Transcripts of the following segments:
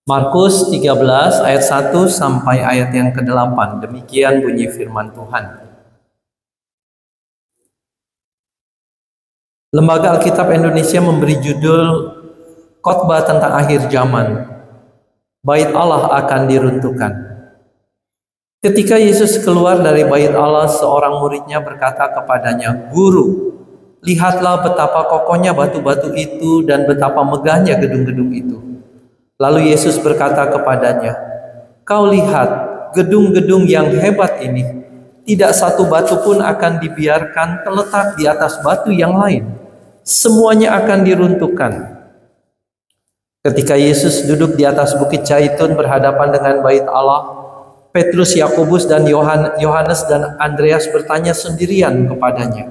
Markus 13 ayat 1 sampai ayat yang ke-8. Demikian bunyi firman Tuhan. Lembaga Alkitab Indonesia memberi judul Khotbah tentang akhir zaman. Bait Allah akan diruntuhkan. Ketika Yesus keluar dari bait Allah, seorang muridnya berkata kepadanya, "Guru, lihatlah betapa kokohnya batu-batu itu dan betapa megahnya gedung-gedung itu." Lalu Yesus berkata kepadanya, "Kau lihat gedung-gedung yang hebat ini, tidak satu batu pun akan dibiarkan terletak di atas batu yang lain. Semuanya akan diruntuhkan." Ketika Yesus duduk di atas bukit Zaitun berhadapan dengan bait Allah, Petrus, Yakobus, dan Yohanes dan Andreas bertanya sendirian kepadanya,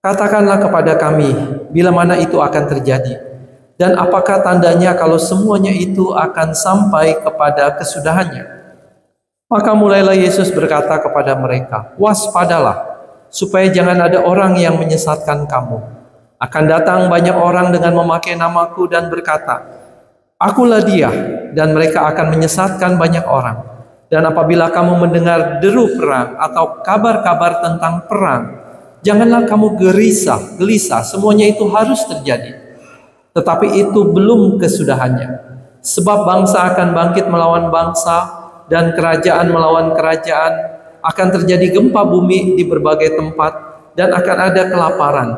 "Katakanlah kepada kami, bila mana itu akan terjadi? Dan apakah tandanya kalau semuanya itu akan sampai kepada kesudahannya?" Maka mulailah Yesus berkata kepada mereka, "Waspadalah, supaya jangan ada orang yang menyesatkan kamu. Akan datang banyak orang dengan memakai namaku dan berkata, 'Akulah dia,' dan mereka akan menyesatkan banyak orang. Dan apabila kamu mendengar deru perang atau kabar-kabar tentang perang, janganlah kamu gelisah, semuanya itu harus terjadi. Tetapi itu belum kesudahannya. Sebab bangsa akan bangkit melawan bangsa dan kerajaan melawan kerajaan. Akan terjadi gempa bumi di berbagai tempat dan akan ada kelaparan.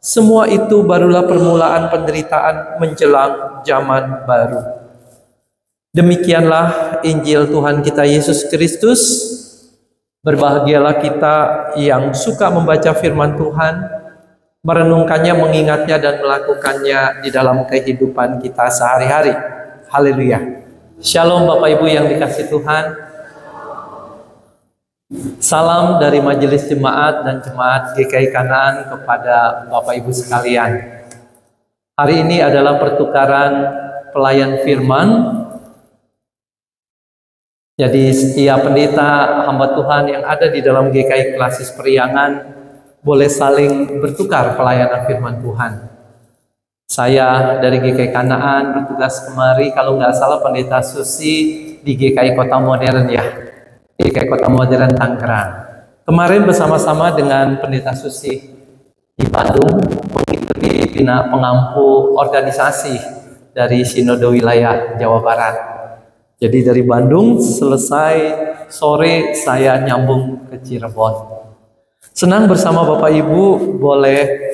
Semua itu barulah permulaan penderitaan menjelang zaman baru." Demikianlah Injil Tuhan kita Yesus Kristus. Berbahagialah kita yang suka membaca firman Tuhan, merenungkannya, mengingatnya, dan melakukannya di dalam kehidupan kita sehari-hari. Haleluya. Shalom Bapak Ibu yang dikasihi Tuhan. Salam dari Majelis Jemaat dan Jemaat GKI Kanaan kepada Bapak Ibu sekalian. Hari ini adalah pertukaran pelayan firman. Jadi setiap pendeta hamba Tuhan yang ada di dalam GKI Klasis Periangan boleh saling bertukar pelayanan firman Tuhan. Saya dari GKI Kanaan bertugas kemari, kalau nggak salah Pendeta Susi di GKI Kota Modern ya, GKI Kota Modern Tangerang. Kemarin bersama-sama dengan Pendeta Susi di Bandung mengikuti bina pengampu organisasi dari Sinode Wilayah Jawa Barat. Jadi dari Bandung selesai sore saya nyambung ke Cirebon. Senang bersama Bapak Ibu boleh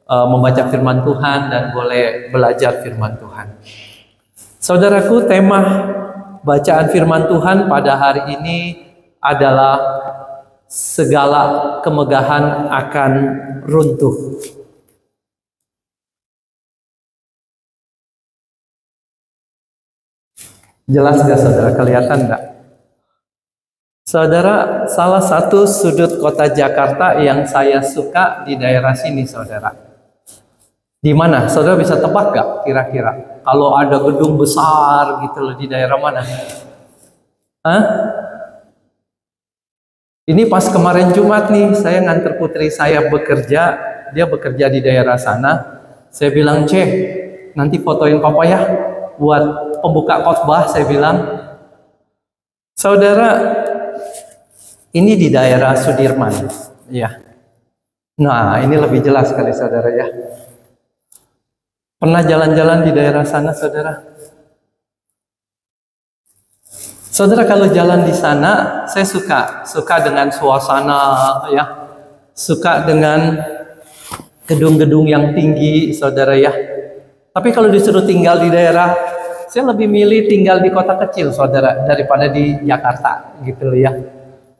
membaca firman Tuhan dan boleh belajar firman Tuhan. Saudaraku, tema bacaan firman Tuhan pada hari ini adalah segala kemegahan akan runtuh. Jelas nggak saudara? Kelihatan nggak? Saudara, salah satu sudut kota Jakarta yang saya suka di daerah sini, saudara. Di mana? Saudara bisa tebak gak kira-kira? Kalau ada gedung besar gitu loh, di daerah mana? Hah? Ini pas kemarin Jumat nih, saya nganter putri saya bekerja, dia bekerja di daerah sana. Saya bilang, "Ceh, nanti fotoin papa ya, buat pembuka khotbah," saya bilang. Saudara, ini di daerah Sudirman, ya. Nah, ini lebih jelas kali saudara ya. Pernah jalan-jalan di daerah sana, saudara? Saudara, kalau jalan di sana, saya suka dengan suasana, ya. Suka dengan gedung-gedung yang tinggi, saudara ya. Tapi kalau disuruh tinggal di daerah, saya lebih milih tinggal di kota kecil, saudara, daripada di Jakarta, gitu ya.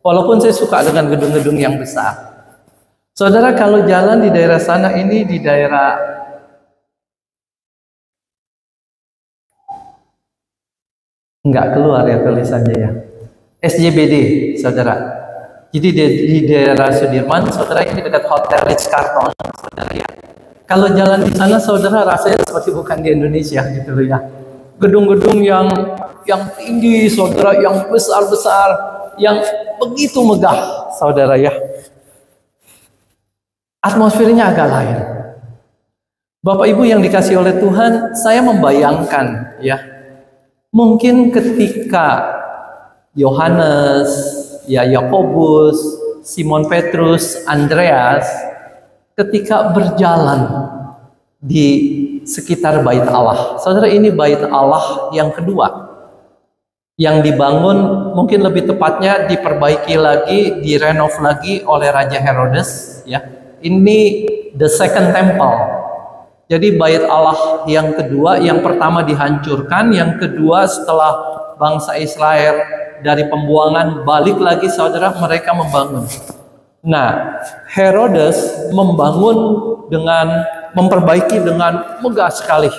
Walaupun saya suka dengan gedung-gedung yang besar. Saudara, kalau jalan di daerah sana ini, di daerah nggak keluar ya tulisannya ya, SJBD, saudara. Jadi di daerah Sudirman, saudara, ini dekat Hotel Ritz-Carlton, saudara ya. Kalau jalan di sana, saudara, rasanya seperti bukan di Indonesia, gitu ya. Gedung-gedung yang tinggi, saudara, yang besar-besar, yang begitu megah, saudara ya. Atmosfernya agak lain. Bapak Ibu yang dikasihi oleh Tuhan, saya membayangkan ya, Mungkin ketika Yohanes, Yakobus, Simon Petrus, Andreas ketika berjalan di sekitar bait Allah. Saudara, ini bait Allah yang kedua yang dibangun, mungkin lebih tepatnya diperbaiki lagi, direnov lagi oleh Raja Herodes, ya. Ini the second temple. Jadi bait Allah yang kedua, yang pertama dihancurkan, yang kedua setelah bangsa Israel dari pembuangan balik lagi, saudara, mereka membangun. Nah, Herodes memperbaiki dengan megah sekali.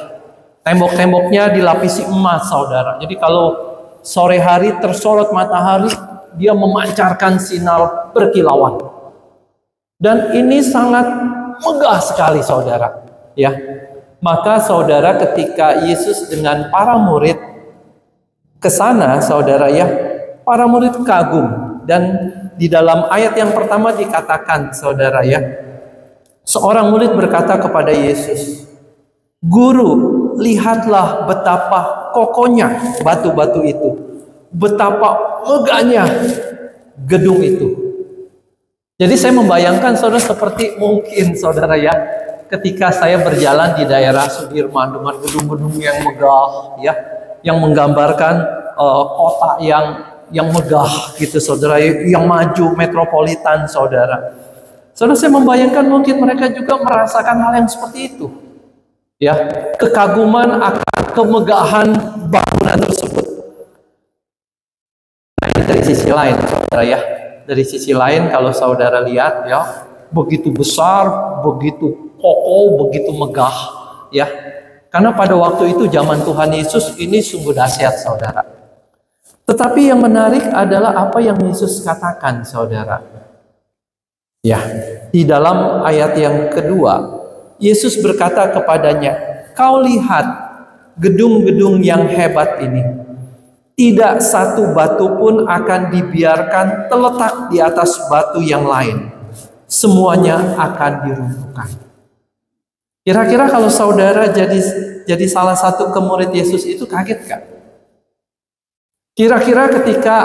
Tembok-temboknya dilapisi emas, saudara. Jadi kalau sore hari tersorot matahari, dia memancarkan sinar berkilauan. Dan ini sangat megah sekali, saudara. Ya, maka saudara, ketika Yesus dengan para murid ke sana, saudara, ya, para murid kagum. Dan di dalam ayat yang pertama dikatakan, saudara, ya, seorang murid berkata kepada Yesus, "Guru, lihatlah betapa kokohnya batu-batu itu, betapa megahnya gedung itu." Jadi saya membayangkan, saudara, seperti mungkin, saudara, ya, ketika saya berjalan di daerah Sudirman dengan gedung-gedung yang megah, ya, yang menggambarkan kota yang megah gitu, saudara, yang maju, metropolitan, saudara. Saudara, saya membayangkan mungkin mereka juga merasakan hal yang seperti itu, ya, kekaguman akan kemegahan bangunan tersebut. Nah, ini dari sisi lain, saudara, ya, dari sisi lain kalau saudara lihat, ya, begitu besar, begitu kokoh, begitu megah, ya. Karena pada waktu itu zaman Tuhan Yesus ini sungguh dahsyat, saudara. Tetapi yang menarik adalah apa yang Yesus katakan, saudara. Ya, di dalam ayat yang kedua, Yesus berkata kepadanya, "Kau lihat gedung-gedung yang hebat ini. Tidak satu batu pun akan dibiarkan terletak di atas batu yang lain. Semuanya akan diruntuhkan." Kira-kira kalau saudara jadi salah satu murid Yesus itu, kaget gak? Kira-kira ketika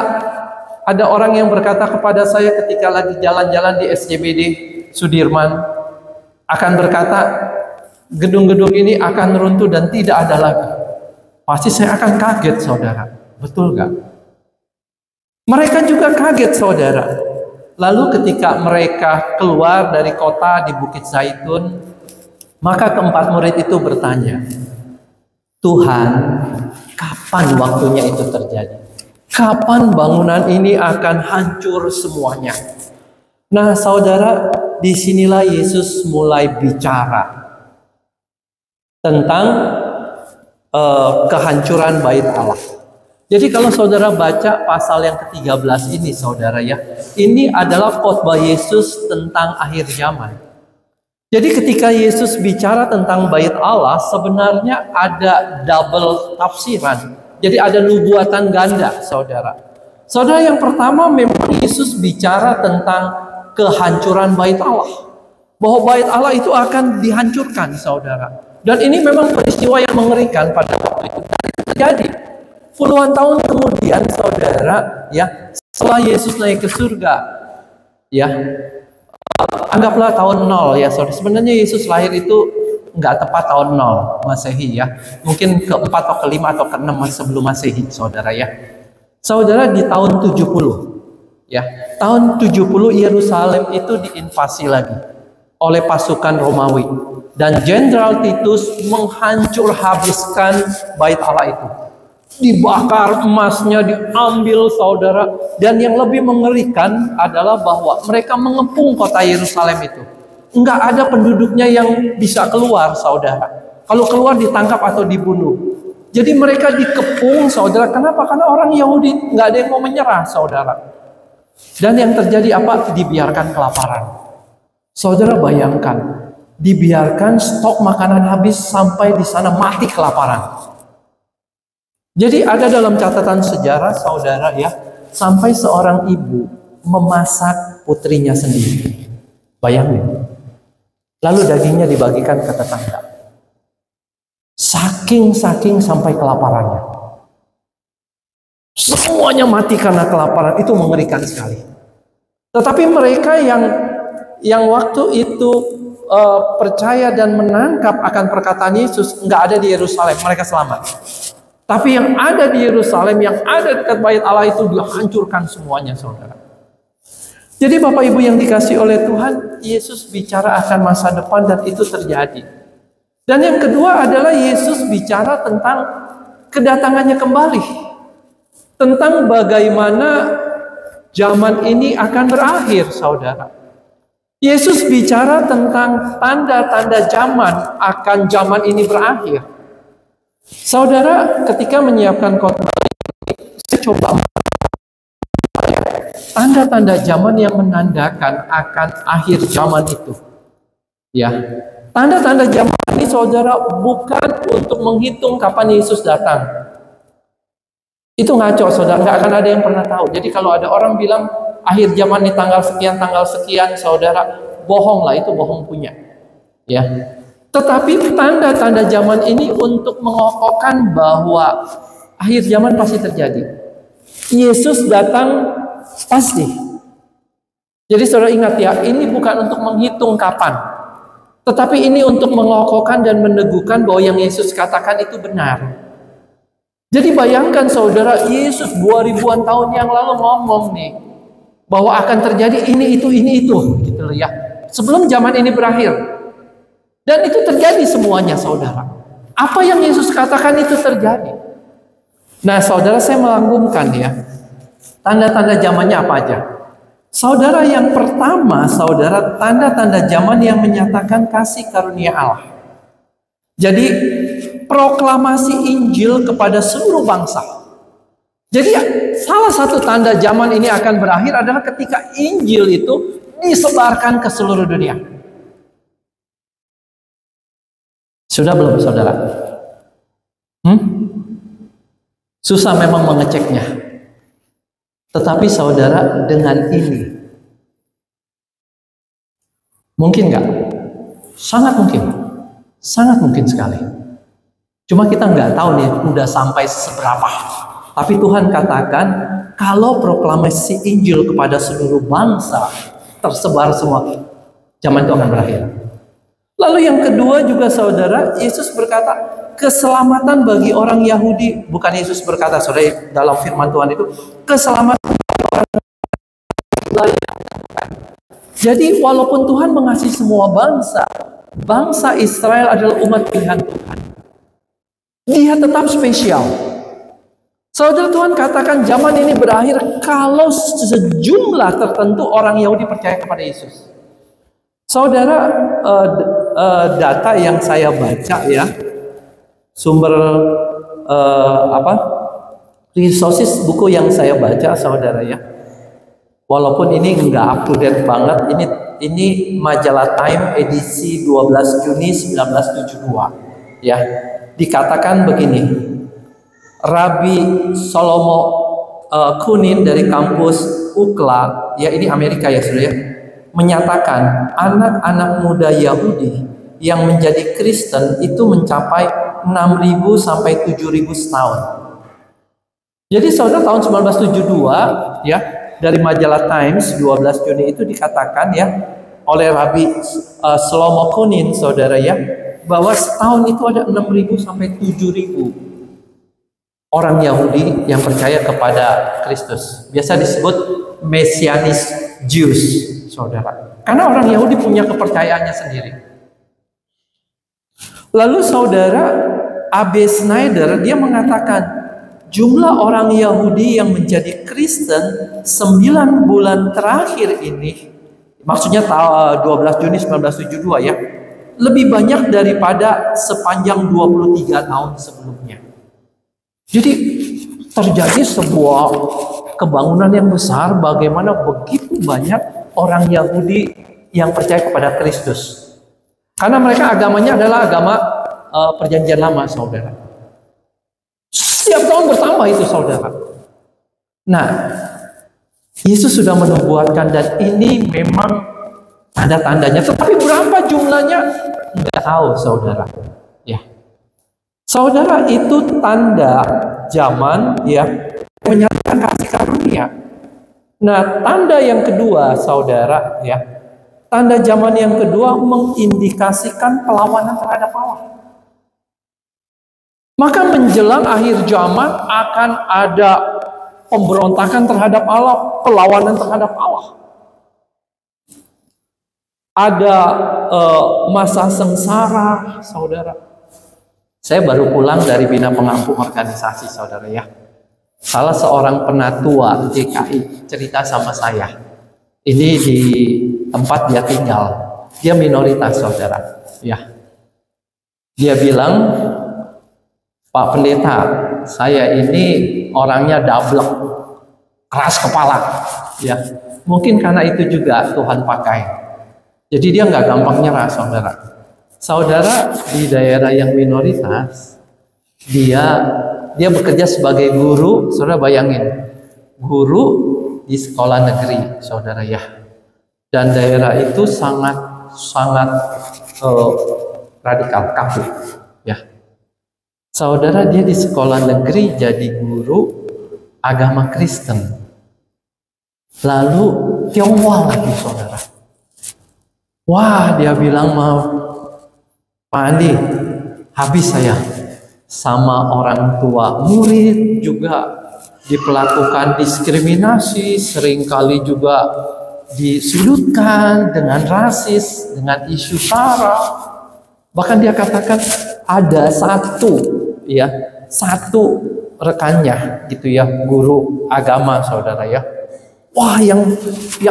ada orang yang berkata kepada saya ketika lagi jalan-jalan di SCBD Sudirman, akan berkata, gedung-gedung ini akan runtuh dan tidak ada lagi. Pasti saya akan kaget, saudara. Betul gak? Mereka juga kaget, saudara. Lalu ketika mereka keluar dari kota di Bukit Zaitun, maka keempat murid itu bertanya, "Tuhan, kapan waktunya itu terjadi? Kapan bangunan ini akan hancur semuanya?" Nah, saudara, disinilah Yesus mulai bicara tentang kehancuran bait Allah. Jadi kalau saudara baca pasal yang ke-13 ini, saudara, ya, ini adalah khotbah Yesus tentang akhir zaman. Jadi ketika Yesus bicara tentang bait Allah, sebenarnya ada double tafsiran. Jadi ada nubuatan ganda, saudara. Saudara, yang pertama memang Yesus bicara tentang kehancuran bait Allah. Bahwa bait Allah itu akan dihancurkan, saudara. Dan ini memang peristiwa yang mengerikan pada waktu itu. Dan itu terjadi. Puluhan tahun kemudian, saudara, ya, setelah Yesus naik ke surga, ya, anggaplah tahun 0, ya, saudara. Sebenarnya Yesus lahir itu nggak tepat tahun 0 Masehi, ya. Mungkin ke-4 atau ke-5 atau ke-6 sebelum Masehi, saudara, ya. Saudara, di tahun 70, ya. Tahun 70 Yerusalem itu diinvasi lagi oleh pasukan Romawi. Dan Jenderal Titus menghancur habiskan bait Allah itu. Dibakar, emasnya diambil, saudara. Dan yang lebih mengerikan adalah bahwa mereka mengepung kota Yerusalem itu. Enggak ada penduduknya yang bisa keluar, saudara. Kalau keluar ditangkap atau dibunuh. Jadi mereka dikepung, saudara. Kenapa? Karena orang Yahudi nggak ada yang mau menyerah, saudara. Dan yang terjadi apa? Dibiarkan kelaparan. Saudara, bayangkan, dibiarkan stok makanan habis sampai di sana mati kelaparan. Jadi ada dalam catatan sejarah, saudara, ya, sampai seorang ibu memasak putrinya sendiri. Bayangin. Lalu dagingnya dibagikan ke tetangga. Saking sampai kelaparannya. Semuanya mati karena kelaparan, itu mengerikan sekali. Tetapi mereka yang waktu itu percaya dan menangkap akan perkataan Yesus nggak ada di Yerusalem, mereka selamat. Tapi yang ada di Yerusalem, yang ada dekat bait Allah itu dihancurkan semuanya, saudara. Jadi Bapak Ibu yang dikasih oleh Tuhan, Yesus bicara akan masa depan dan itu terjadi. Dan yang kedua adalah Yesus bicara tentang kedatangannya kembali. Tentang bagaimana zaman ini akan berakhir, saudara. Yesus bicara tentang tanda-tanda zaman ini berakhir. Saudara, ketika menyiapkan khotbah ini, saya coba tanda-tanda zaman yang menandakan akan akhir zaman itu. Ya, tanda-tanda zaman ini, saudara, bukan untuk menghitung kapan Yesus datang. Itu ngaco, saudara. Nggak akan ada yang pernah tahu. Jadi kalau ada orang bilang akhir zaman di tanggal sekian, saudara, bohong lah, itu bohong punya. Ya. Tetapi tanda-tanda zaman ini untuk mengokohkan bahwa akhir zaman pasti terjadi. Yesus datang pasti. Jadi saudara ingat ya, ini bukan untuk menghitung kapan. Tetapi ini untuk mengokohkan dan meneguhkan bahwa yang Yesus katakan itu benar. Jadi bayangkan saudara, Yesus 2000-an tahun yang lalu ngomong nih, bahwa akan terjadi ini itu, gitu loh ya. Sebelum zaman ini berakhir. Dan itu terjadi semuanya, saudara. Apa yang Yesus katakan itu terjadi. Nah, saudara, saya melanggungkan ya, tanda-tanda zamannya apa aja. Saudara, yang pertama, saudara, tanda-tanda zaman yang menyatakan kasih karunia Allah. Jadi, proklamasi Injil kepada seluruh bangsa. Jadi, salah satu tanda zaman ini akan berakhir adalah ketika Injil itu disebarkan ke seluruh dunia. Sudah belum, saudara? Susah memang mengeceknya. Tetapi saudara, dengan ini mungkin nggak? Sangat mungkin. Sangat mungkin sekali. Cuma kita nggak tahu nih udah sampai seberapa. Tapi Tuhan katakan, kalau proklamasi Injil kepada seluruh bangsa tersebar semua, zaman itu akan berakhir. Lalu yang kedua juga saudara, Yesus berkata, keselamatan bagi orang Yahudi. Bukan Yesus berkata, saudara, dalam firman Tuhan itu, keselamatan bagi orang Yahudi. Jadi walaupun Tuhan mengasihi semua bangsa, bangsa Israel adalah umat pilihan Tuhan. Dia tetap spesial. Saudara, Tuhan katakan zaman ini berakhir kalau sejumlah tertentu orang Yahudi percaya kepada Yesus. Saudara, data yang saya baca ya, sumber resources buku yang saya baca, saudara ya, walaupun ini nggak up to date banget, ini majalah Time edisi 12 Juni 1972 ya, dikatakan begini, Rabbi Shlomo Kunin dari kampus UCLA, ya ini Amerika ya saudara ya, menyatakan anak-anak muda Yahudi yang menjadi Kristen itu mencapai 6.000 sampai 7.000 setahun. Jadi saudara, tahun 1972 ya, dari majalah Times 12 Juni itu dikatakan ya oleh Rabbi Shlomo Kunin, saudara ya, bahwa setahun itu ada 6.000 sampai 7.000 orang Yahudi yang percaya kepada Kristus. Biasa disebut Messianic Jews, saudara. Karena orang Yahudi punya kepercayaannya sendiri. Lalu saudara, A.B. Snyder dia mengatakan jumlah orang Yahudi yang menjadi Kristen 9 bulan terakhir ini, maksudnya 12 Juni 1972 ya, lebih banyak daripada sepanjang 23 tahun sebelumnya. Jadi terjadi sebuah kebangunan yang besar, bagaimana begitu banyak orang Yahudi yang percaya kepada Kristus. Karena mereka agamanya adalah agama perjanjian lama, saudara. Setiap tahun bertambah itu, saudara. Nah, Yesus sudah menubuatkan dan ini memang ada tandanya. Tetapi berapa jumlahnya? Nggak tahu, saudara. Ya, saudara, itu tanda zaman ya menyatakan kasih karunia. Nah, tanda yang kedua, saudara, ya, tanda zaman yang kedua mengindikasikan perlawanan terhadap Allah. Maka menjelang akhir zaman akan ada pemberontakan terhadap Allah, perlawanan terhadap Allah. Ada masa sengsara, saudara. Saya baru pulang dari Bina Pengampu Organisasi, saudara, ya. Salah seorang penatua GKI cerita sama saya. Ini di tempat dia tinggal. Dia minoritas, saudara. Ya. Dia bilang, Pak Pendeta, saya ini orangnya dablek, keras kepala. Ya. Mungkin karena itu juga Tuhan pakai. Jadi dia nggak gampang nyerah, saudara. Saudara, di daerah yang minoritas, dia bekerja sebagai guru. Saudara bayangin, guru di sekolah negeri, saudara, ya. Dan daerah itu sangat radikal, kafir, ya. Saudara, dia di sekolah negeri jadi guru agama Kristen. Lalu Tionghoa lagi, saudara. Wah, dia bilang, Pak Andi, habis saya. Sama orang tua murid juga diperlakukan diskriminasi, seringkali juga disudutkan dengan rasis, dengan isu SARA. Bahkan dia katakan ada satu rekannya gitu ya, guru agama, saudara, ya. Wah, yang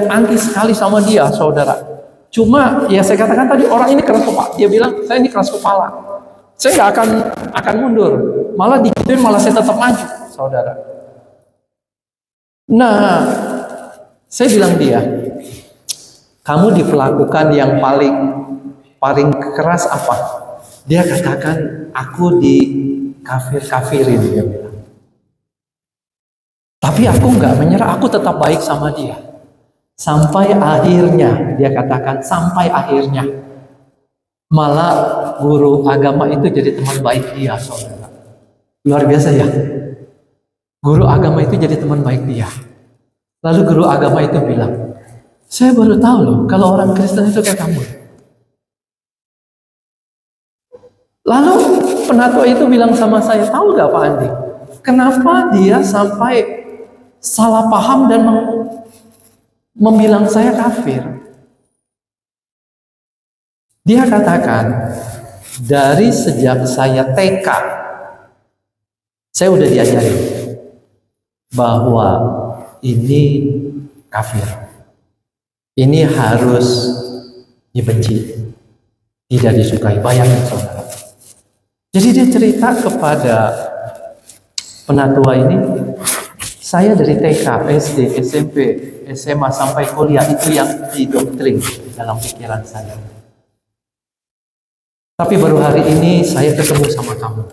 anti sekali sama dia, saudara. Cuma ya saya katakan tadi, orang ini keras kepala. Dia bilang, saya ini keras kepala. Saya nggak akan mundur. Malah digituin, malah saya tetap maju, saudara. Nah, saya bilang dia, kamu diperlakukan yang paling keras apa? Dia katakan, aku di kafirin, dia bilang. Tapi aku nggak menyerah, aku tetap baik sama dia. Sampai akhirnya, dia katakan sampai akhirnya, malah guru agama itu jadi teman baik dia, saudara. Luar biasa, ya. Guru agama itu jadi teman baik dia. Lalu guru agama itu bilang, saya baru tahu loh kalau orang Kristen itu kayak kamu. Lalu penatua itu bilang sama saya, tahu gak Pak Andi, kenapa dia sampai salah paham dan membilang saya kafir? Dia katakan, dari sejak saya TK, saya udah diajarin bahwa ini kafir, ini harus dibenci, tidak disukai. Bayangin, saudara. Jadi dia cerita kepada penatua ini, saya dari TK, SD, SMP, SMA sampai kuliah itu yang didoktrin dalam pikiran saya. Tapi baru hari ini saya ketemu sama kamu,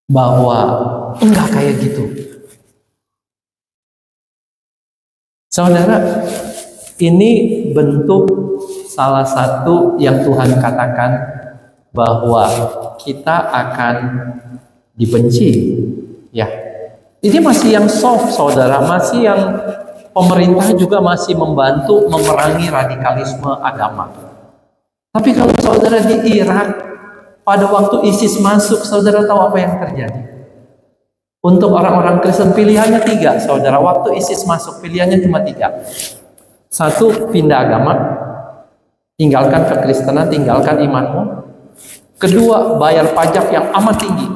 bahwa enggak kayak gitu. Saudara, ini bentuk salah satu yang Tuhan katakan bahwa kita akan dibenci, ya. Ini masih yang soft, saudara, masih yang pemerintah juga masih membantu memerangi radikalisme agama. Tapi kalau saudara di Irak, pada waktu ISIS masuk, saudara tahu apa yang terjadi? Untuk orang-orang Kristen pilihannya 3, saudara. Waktu ISIS masuk pilihannya cuma 3. 1, pindah agama, tinggalkan kekristenan, tinggalkan imanmu. 2, bayar pajak yang amat tinggi.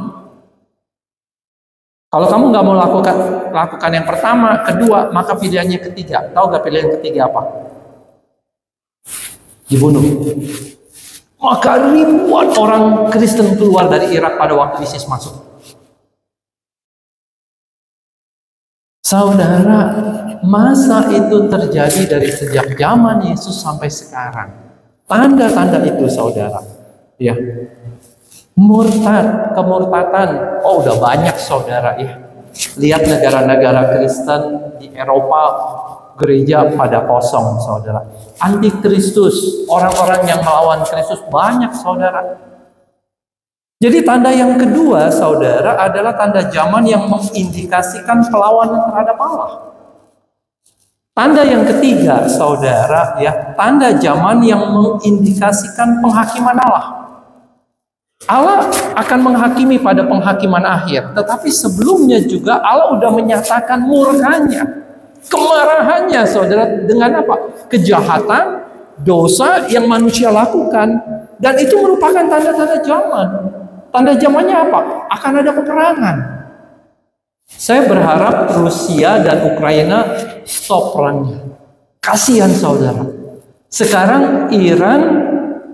Kalau kamu nggak mau lakukan yang pertama, 2, maka pilihannya 3. Tahu nggak pilihan ketiga apa? Dibunuh. Maka ribuan orang Kristen keluar dari Irak pada waktu ISIS masuk. Saudara, masa itu terjadi dari sejak zaman Yesus sampai sekarang. Tanda-tanda itu, saudara, ya. Murtad, kemurtatan, oh udah banyak, saudara, ya. Lihat negara-negara Kristen di Eropa, gereja pada kosong, saudara. Antikristus, orang-orang yang melawan Kristus banyak, saudara. Jadi tanda yang kedua, saudara, adalah tanda zaman yang mengindikasikan perlawanan terhadap Allah. Tanda yang ketiga, saudara, ya, tanda zaman yang mengindikasikan penghakiman Allah. Allah akan menghakimi pada penghakiman akhir, tetapi sebelumnya juga Allah sudah menyatakan murkanya, kemarahannya, saudara, dengan apa? Kejahatan, dosa yang manusia lakukan, dan itu merupakan tanda-tanda zaman. Tanda zamannya apa? Akan ada peperangan. Saya berharap Rusia dan Ukraina stop perangnya. Kasihan saudara. Sekarang Iran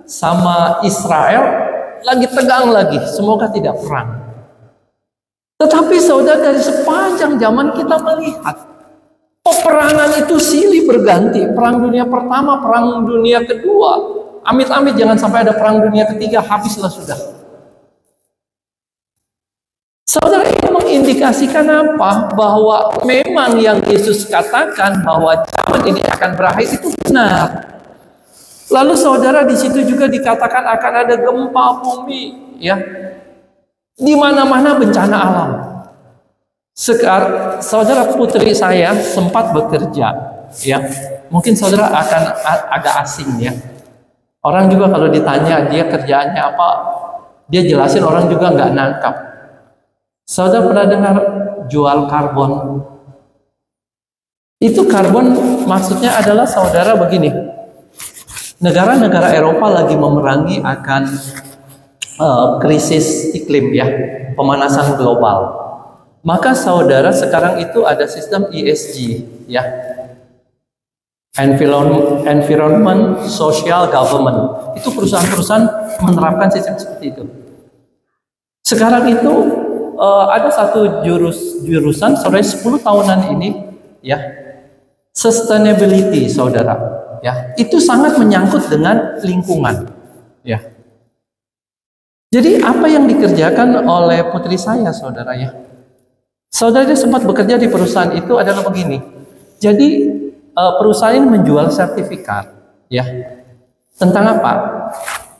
sama Israel lagi tegang lagi. Semoga tidak perang. Tetapi saudara, dari sepanjang zaman kita melihat peperangan itu silih berganti. Perang dunia pertama, perang dunia kedua. Amit-amit jangan sampai ada perang dunia ketiga, habislah sudah. Saudara, ini mengindikasikan apa? Bahwa memang yang Yesus katakan bahwa zaman ini akan berakhir itu benar. Lalu saudara, di situ juga dikatakan akan ada gempa bumi, ya. Di mana-mana bencana alam. Sekarang saudara, putri saya sempat bekerja, ya. Mungkin saudara akan agak asing, ya. Orang juga kalau ditanya dia kerjaannya apa, dia jelasin, orang juga nggak nangkap. Saudara pernah dengar jual karbon? Itu karbon maksudnya adalah saudara begini. Negara-negara Eropa lagi memerangi akan krisis iklim, ya, pemanasan global. Maka saudara, sekarang itu ada sistem ESG, ya. Environment Social Government. Itu perusahaan-perusahaan menerapkan sistem seperti itu. Sekarang itu ada satu jurusan saudara 10 tahunan ini, ya, sustainability, saudara, ya, itu sangat menyangkut dengan lingkungan, ya. Jadi apa yang dikerjakan oleh putri saya, saudara, ya, saudara, dia sempat bekerja di perusahaan itu adalah begini. Jadi perusahaan ini menjual sertifikat, ya, tentang apa?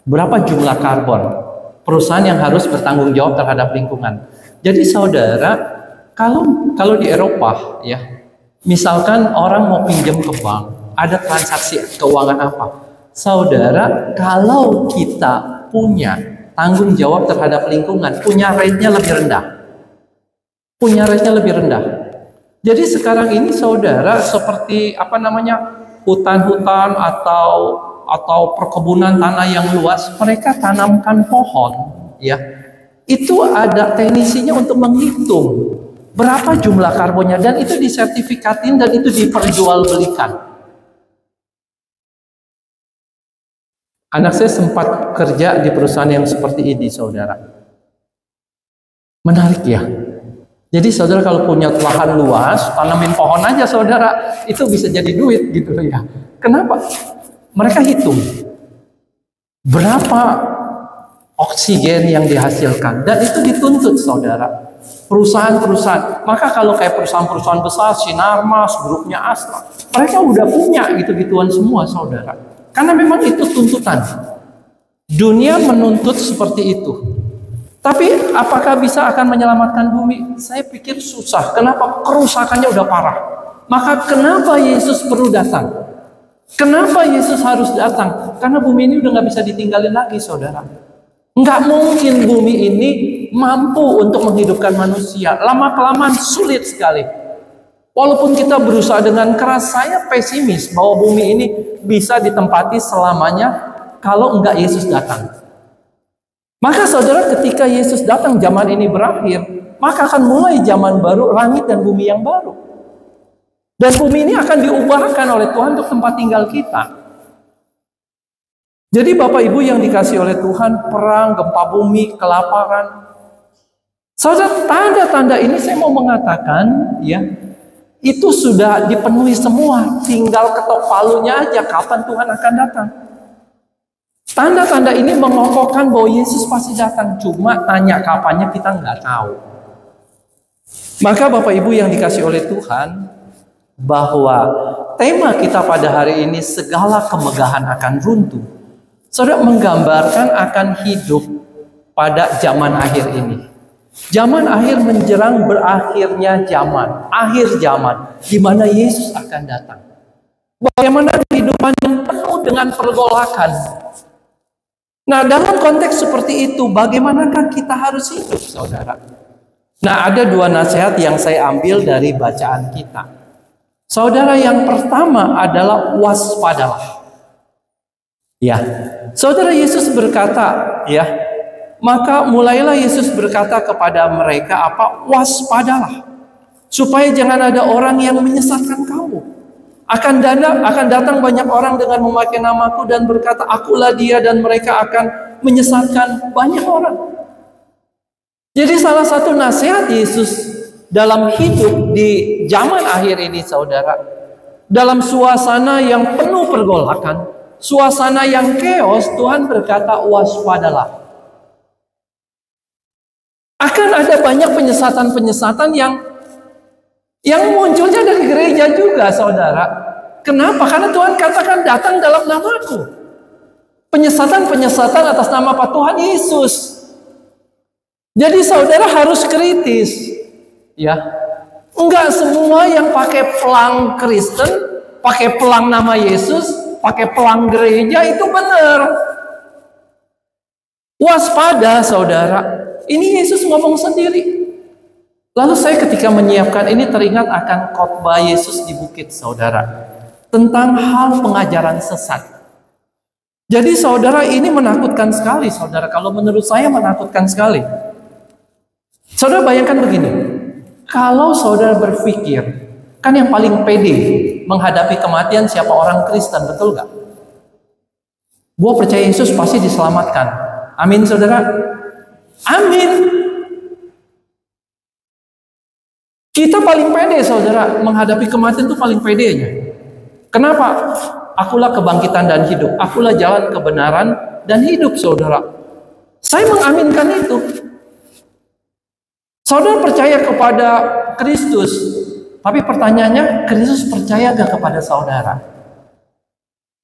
Berapa jumlah karbon perusahaan yang harus bertanggung jawab terhadap lingkungan. Jadi saudara, kalau di Eropa, ya, misalkan orang mau pinjam ke bank, ada transaksi keuangan apa, saudara, kalau kita punya tanggung jawab terhadap lingkungan, punya rate-nya lebih rendah. Jadi sekarang ini saudara, seperti apa namanya, hutan-hutan atau perkebunan tanah yang luas, mereka tanamkan pohon, ya. Itu ada teknisinya untuk menghitung berapa jumlah karbonnya, dan itu disertifikatin dan itu diperjualbelikan. Anak saya sempat kerja di perusahaan yang seperti ini, saudara. Menarik, ya. Jadi saudara, kalau punya lahan luas, tanamin pohon aja, saudara, itu bisa jadi duit gitu, ya. Kenapa? Mereka hitung berapa oksigen yang dihasilkan, dan itu dituntut, saudara, perusahaan-perusahaan. Maka kalau kayak perusahaan-perusahaan besar, Sinarmas, grupnya Astra, mereka udah punya gitu-gituan semua, saudara. Karena memang itu tuntutan. Dunia menuntut seperti itu. Tapi apakah bisa akan menyelamatkan bumi? Saya pikir susah. Kenapa? Kerusakannya udah parah. Maka kenapa Yesus perlu datang? Kenapa Yesus harus datang? Karena bumi ini udah nggak bisa ditinggalin lagi, saudara. Nggak mungkin bumi ini mampu untuk menghidupkan manusia. Lama-kelamaan sulit sekali. Walaupun kita berusaha dengan keras, saya pesimis bahwa bumi ini bisa ditempati selamanya kalau enggak Yesus datang. Maka saudara, ketika Yesus datang, zaman ini berakhir, maka akan mulai zaman baru, langit dan bumi yang baru. Dan bumi ini akan diubahkan oleh Tuhan untuk tempat tinggal kita. Jadi Bapak Ibu yang dikasih oleh Tuhan, perang, gempa bumi, kelaparan. Saudara, tanda-tanda ini saya mau mengatakan, ya, itu sudah dipenuhi semua. Tinggal ketok palunya aja kapan Tuhan akan datang. Tanda-tanda ini mengokohkan bahwa Yesus pasti datang. Cuma tanya kapannya kita nggak tahu. Maka Bapak Ibu yang dikasih oleh Tuhan, bahwa tema kita pada hari ini, segala kemegahan akan runtuh. Saudara, menggambarkan akan hidup pada zaman akhir ini. Zaman akhir menjerang berakhirnya zaman, akhir zaman, di mana Yesus akan datang. Bagaimana kehidupan yang penuh dengan pergolakan. Nah, dalam konteks seperti itu, bagaimanakah kita harus hidup, saudara? Nah, ada dua nasihat yang saya ambil dari bacaan kita. Saudara, yang pertama adalah waspadalah. Ya, saudara, Yesus berkata, ya, maka mulailah Yesus berkata kepada mereka apa? Waspadalah, supaya jangan ada orang yang menyesatkan kamu. Akan datang banyak orang dengan memakai namaku dan berkata, akulah dia, dan mereka akan menyesatkan banyak orang. Jadi salah satu nasihat Yesus dalam hidup di zaman akhir ini, saudara, dalam suasana yang penuh pergolakan, suasana yang chaos, Tuhan berkata waspadalah. Akan ada banyak penyesatan-penyesatan yang munculnya dari gereja juga, saudara. Kenapa? Karena Tuhan katakan datang dalam namaku. Penyesatan-penyesatan atas nama apa? Tuhan Yesus. Jadi saudara harus kritis, ya. Enggak semua yang pakai pelang Kristen, pakai pelang nama Yesus, pakai pelang gereja itu benar. Waspada, saudara. Ini Yesus ngomong sendiri. Lalu saya ketika menyiapkan ini teringat akan khotbah Yesus di bukit, saudara, tentang hal pengajaran sesat. Jadi saudara, ini menakutkan sekali, saudara. Kalau menurut saya menakutkan sekali. Saudara bayangkan begini, kalau saudara berpikir, kan yang paling pede menghadapi kematian siapa? Orang Kristen, betul gak? Gua percaya Yesus pasti diselamatkan. Amin, saudara. Amin. Kita paling pede, saudara, menghadapi kematian itu paling pedenya. Kenapa? Akulah kebangkitan dan hidup. Akulah jalan kebenaran dan hidup, saudara. Saya mengaminkan itu. Saudara percaya kepada Kristus, tapi pertanyaannya, Kristus percaya gak kepada saudara?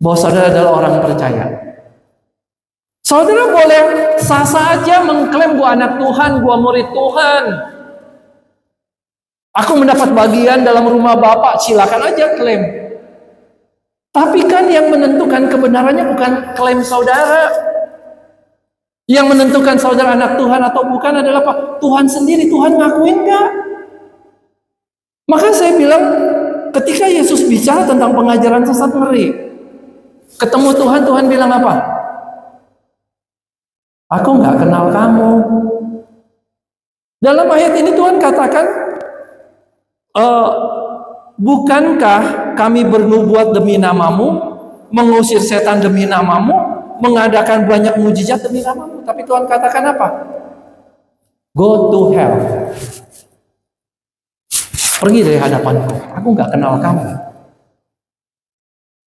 Bahwa saudara adalah orang percaya. Saudara boleh sah-sah aja mengklaim gua anak Tuhan, gua murid Tuhan. Aku mendapat bagian dalam rumah Bapak, silakan aja klaim. Tapi kan yang menentukan kebenarannya bukan klaim saudara. Yang menentukan saudara anak Tuhan atau bukan adalah apa? Tuhan sendiri. Tuhan ngakuin gak? Maka saya bilang, ketika Yesus bicara tentang pengajaran sesat, ngeri. Ketemu Tuhan, Tuhan bilang apa? Aku nggak kenal kamu. Dalam ayat ini Tuhan katakan, bukankah kami bernubuat demi namamu, mengusir setan demi namamu, mengadakan banyak mujizat demi namamu? Tapi Tuhan katakan apa? Go to hell. Pergi dari hadapanku. Aku nggak kenal kamu.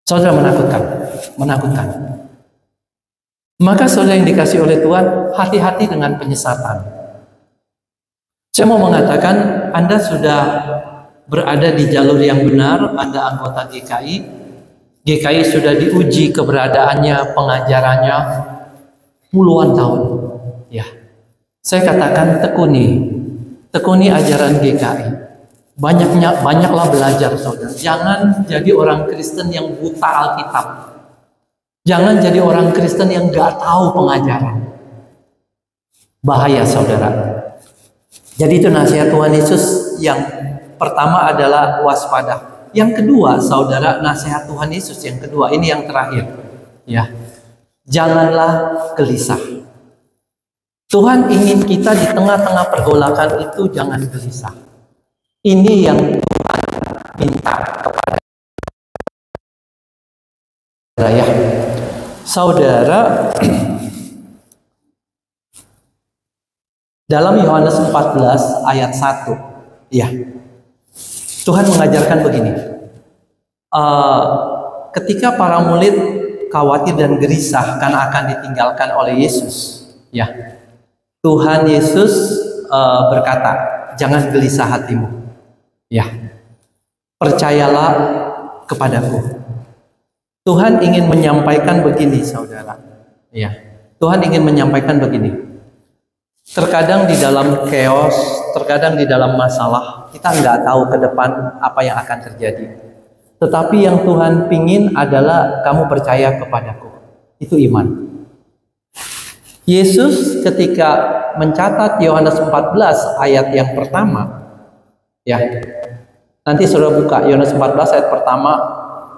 Saudara, menakutkan, menakutkan. Maka saudara yang dikasih oleh Tuhan, hati-hati dengan penyesatan. Saya mau mengatakan, Anda sudah berada di jalur yang benar, Anda anggota GKI. GKI sudah diuji keberadaannya, pengajarannya puluhan tahun. Ya, saya katakan tekuni ajaran GKI. Banyaklah belajar, saudara. Jangan jadi orang Kristen yang buta Alkitab. Jangan jadi orang Kristen yang gak tahu pengajaran. Bahaya, saudara. Jadi itu nasihat Tuhan Yesus yang pertama adalah waspada. Yang kedua, saudara, nasihat Tuhan Yesus yang kedua, ini yang terakhir. Ya, janganlah gelisah. Tuhan ingin kita di tengah-tengah pergolakan itu jangan gelisah. Ini yang Tuhan minta kepada saya. Saudara, dalam Yohanes 14 ayat 1, ya, Tuhan mengajarkan begini. Ketika para murid khawatir dan gelisah karena akan ditinggalkan oleh Yesus, ya, Tuhan Yesus berkata, jangan gelisah hatimu, ya, percayalah kepadaku. Tuhan ingin menyampaikan begini, saudara. Ya, Tuhan ingin menyampaikan begini. Terkadang di dalam chaos, terkadang di dalam masalah, kita nggak tahu ke depan apa yang akan terjadi. Tetapi yang Tuhan pingin adalah kamu percaya kepadaku. Itu iman. Yesus ketika mencatat Yohanes 14 ayat yang pertama, ya, nanti saudara buka Yohanes 14 ayat pertama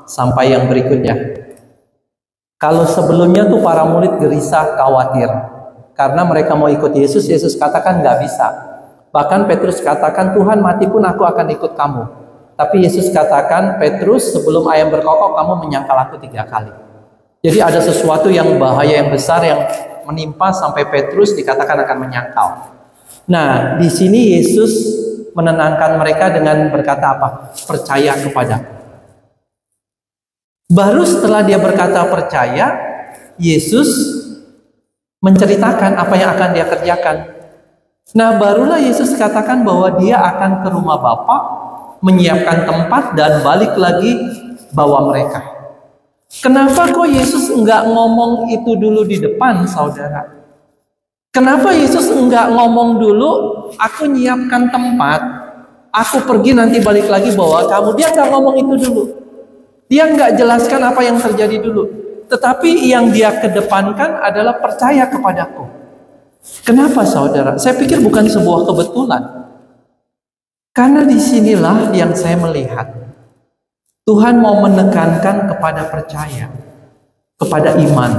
sampai yang berikutnya. Kalau sebelumnya tuh para murid gelisah, khawatir karena mereka mau ikut Yesus. Yesus katakan nggak bisa. Bahkan Petrus katakan, Tuhan, mati pun aku akan ikut kamu. Tapi Yesus katakan, Petrus, sebelum ayam berkokok kamu menyangkal aku 3 kali. Jadi ada sesuatu yang bahaya yang besar yang menimpa sampai Petrus dikatakan akan menyangkal. Nah, di sini Yesus menenangkan mereka dengan berkata apa? Percaya kepadaku. Baru setelah dia berkata percaya, Yesus menceritakan apa yang akan dia kerjakan. Nah, barulah Yesus katakan bahwa dia akan ke rumah Bapa, menyiapkan tempat dan balik lagi bawa mereka. Kenapa kok Yesus enggak ngomong itu dulu di depan, saudara? Kenapa Yesus enggak ngomong dulu, aku nyiapkan tempat, aku pergi nanti balik lagi bawa kamu? Dia enggak ngomong itu dulu. Dia enggak jelaskan apa yang terjadi dulu. Tetapi yang dia kedepankan adalah percaya kepadaku. Kenapa, saudara? Saya pikir bukan sebuah kebetulan. Karena disinilah yang saya melihat Tuhan mau menekankan kepada percaya, kepada iman.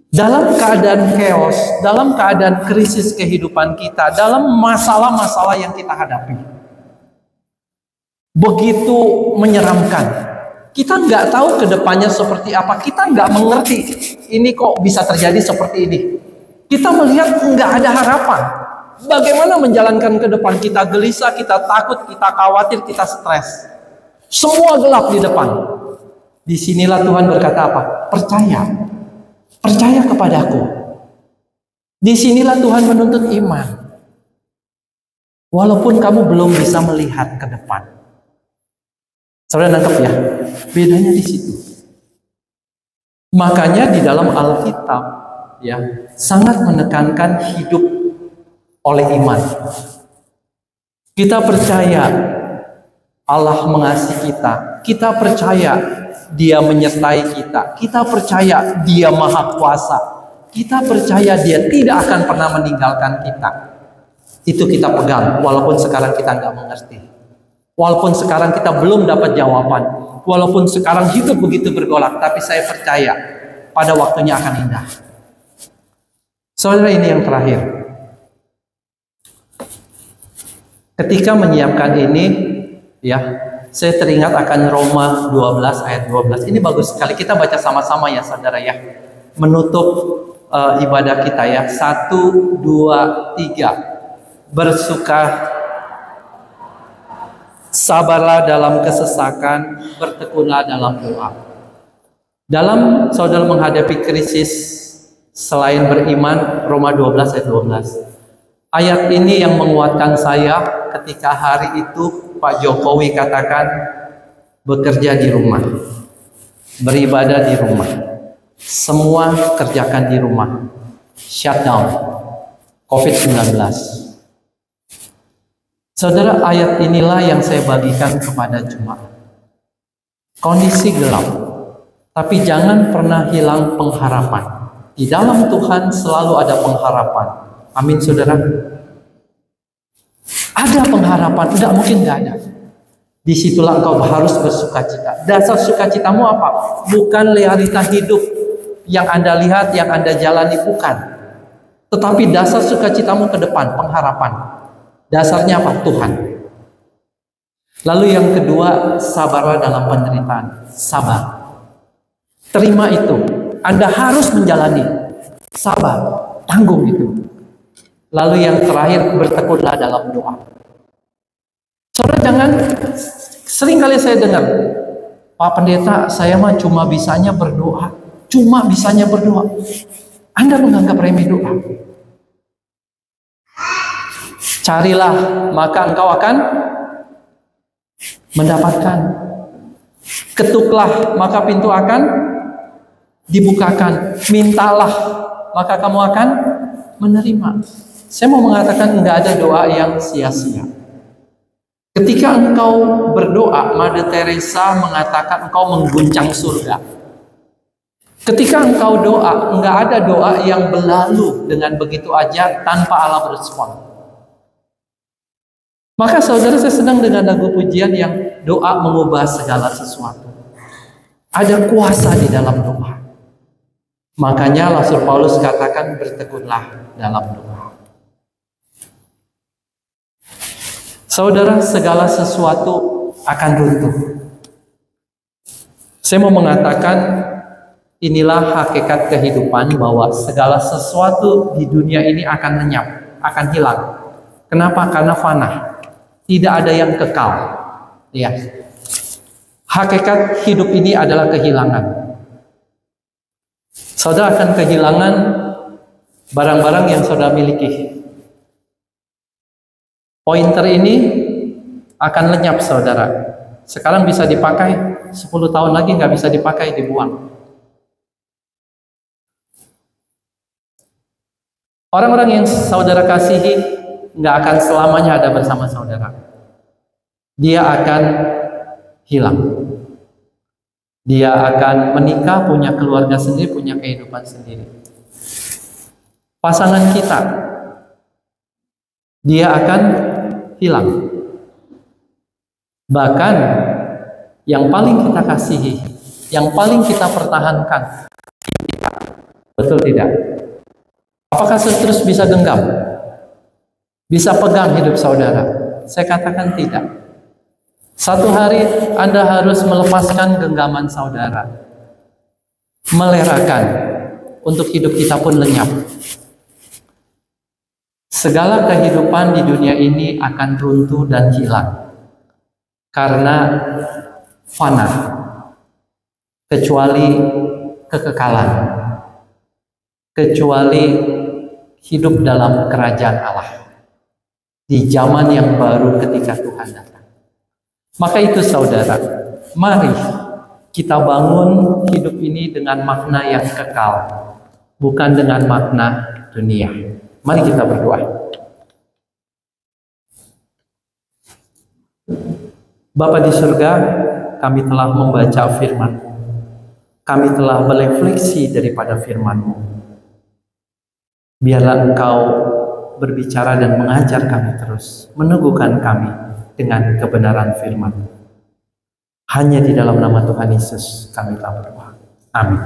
Dalam keadaan chaos, dalam keadaan krisis kehidupan kita, dalam masalah-masalah yang kita hadapi, begitu menyeramkan. Kita nggak tahu ke depannya seperti apa. Kita nggak mengerti ini kok bisa terjadi seperti ini. Kita melihat nggak ada harapan. Bagaimana menjalankan ke depan? Kita gelisah, kita takut, kita khawatir, kita stres. Semua gelap di depan. Disinilah Tuhan berkata apa? Percaya. Percaya kepadaku. Disinilah Tuhan menuntut iman. Walaupun kamu belum bisa melihat ke depan. Saudara nangkep ya? Bedanya di situ. Makanya di dalam Alkitab ya sangat menekankan hidup oleh iman. Kita percaya Allah mengasihi kita. Kita percaya Dia menyertai kita. Kita percaya Dia Maha Kuasa. Kita percaya Dia tidak akan pernah meninggalkan kita. Itu kita pegang, walaupun sekarang kita nggak mengerti. Walaupun sekarang kita belum dapat jawaban. Walaupun sekarang hidup begitu bergolak. Tapi saya percaya pada waktunya akan indah. Saudara, ini yang terakhir. Ketika menyiapkan ini, ya, saya teringat akan Roma 12 ayat 12. Ini bagus sekali, kita baca sama-sama ya saudara ya. Menutup ibadah kita ya. 1, 2, 3. Sabarlah dalam kesesakan, bertekunlah dalam doa. Dalam saudara menghadapi krisis selain beriman, Roma 12 ayat 12. Ayat ini yang menguatkan saya ketika hari itu Pak Jokowi katakan bekerja di rumah, beribadah di rumah, semua kerjakan di rumah, shutdown, COVID-19. Saudara, ayat inilah yang saya bagikan kepada jemaat. Kondisi gelap, tapi jangan pernah hilang pengharapan. Di dalam Tuhan selalu ada pengharapan. Amin, saudara. Ada pengharapan, tidak mungkin nggak ada. Disitulah engkau harus bersukacita. Dasar sukacitamu apa? Bukan realita hidup yang Anda lihat, yang Anda jalani, bukan. Tetapi dasar sukacitamu ke depan, pengharapan. Dasarnya apa? Tuhan. Lalu yang kedua, sabarlah dalam penderitaan. Sabar. Terima itu. Anda harus menjalani. Sabar. Tanggung itu. Lalu yang terakhir, bertekunlah dalam doa. Saudara, jangan, sering kali saya dengar, Pak Pendeta, saya mah cuma bisanya berdoa. Cuma bisanya berdoa. Anda menganggap remeh doa. Carilah, maka engkau akan mendapatkan. Ketuklah, maka pintu akan dibukakan. Mintalah, maka kamu akan menerima. Saya mau mengatakan nggak ada doa yang sia-sia. Ketika engkau berdoa, Mother Teresa mengatakan engkau mengguncang surga. Ketika engkau doa, nggak ada doa yang berlalu dengan begitu aja tanpa Allah berespon. Maka saudara, saya senang dengan lagu pujian yang doa mengubah segala sesuatu. Ada kuasa di dalam doa. Makanya Rasul Paulus katakan bertekunlah dalam doa. Saudara, segala sesuatu akan runtuh. Saya mau mengatakan inilah hakikat kehidupan, bahwa segala sesuatu di dunia ini akan lenyap, akan hilang. Kenapa? Karena fana. Tidak ada yang kekal. Ya. Hakikat hidup ini adalah kehilangan. Saudara akan kehilangan barang-barang yang saudara miliki. Pointer ini akan lenyap, saudara. Sekarang bisa dipakai, 10 tahun lagi nggak bisa dipakai, dibuang. Orang-orang yang saudara kasihi nggak akan selamanya ada bersama saudara. Dia akan hilang. Dia akan menikah, punya keluarga sendiri, punya kehidupan sendiri. Pasangan kita, dia akan hilang. Bahkan yang paling kita kasihi, yang paling kita pertahankan, betul tidak? Apakah terus bisa genggam? Bisa pegang hidup saudara? Saya katakan tidak. Satu hari Anda harus melepaskan genggaman saudara. Melerakan. Untuk hidup kita pun lenyap. Segala kehidupan di dunia ini akan runtuh dan hilang. Karena fana. Kecuali kekekalan. Kecuali hidup dalam kerajaan Allah di zaman yang baru ketika Tuhan datang. Maka itu saudara, mari kita bangun hidup ini dengan makna yang kekal, bukan dengan makna dunia. Mari kita berdoa. Bapa di surga, kami telah membaca firman-Mu. Kami telah berefleksi daripada firman-Mu. Biarlah Engkau berbicara dan mengajar kami terus, meneguhkan kami dengan kebenaran firman. Hanya di dalam nama Tuhan Yesus kami telah berdoa. Amin.